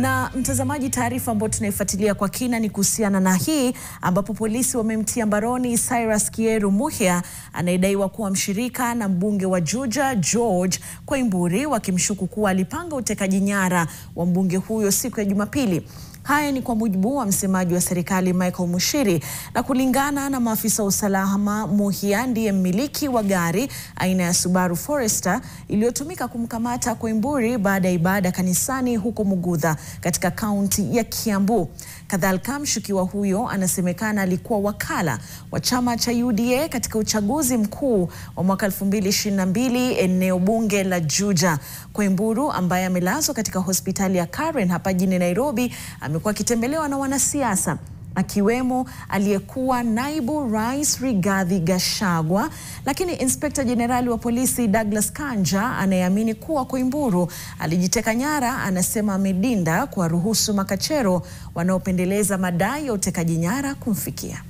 Na mtazamaji, taarifa ambayo tunaifuatilia kwa kina ni kuhusiana na hii ambapo polisi wamemtia mbaroni Cyrus Kieru Muhia anayedaiwa kuwa mshirika na mbunge wa Juja George Koimburi, wakimshuku kuwa alipanga utekaji nyara wa mbunge huyo siku ya Jumapili. Haya ni kwa mujibu wa msemaji wa serikali Michael Mushiri, na kulingana na maafisa wa usalama, Muhia ndiye mmiliki wa gari aina ya Subaru Forester iliyotumika kumkamata Koimburi baada ya ibada kanisani huko Mugudha katika kaunti ya Kiambu. Kadhalika, mshukiwa huyo anasemekana alikuwa wakala wa chama cha UDA katika uchaguzi mkuu wa mwaka 2022 eneo bunge la Juja. Koimburi, ambaye amelazwa katika hospitali ya Karen hapa jijini Nairobi, amekuwa akitembelewa na wanasiasa akiwemo aliyekuwa naibu rais Rigathi Gachagua, lakini Inspector Generali wa polisi Douglas Kanja anayeamini kuwa Koimburi alijiteka nyara anasema amedinda kwa ruhusu makachero wanaopendeleza madai ya utekaji nyara kumfikia.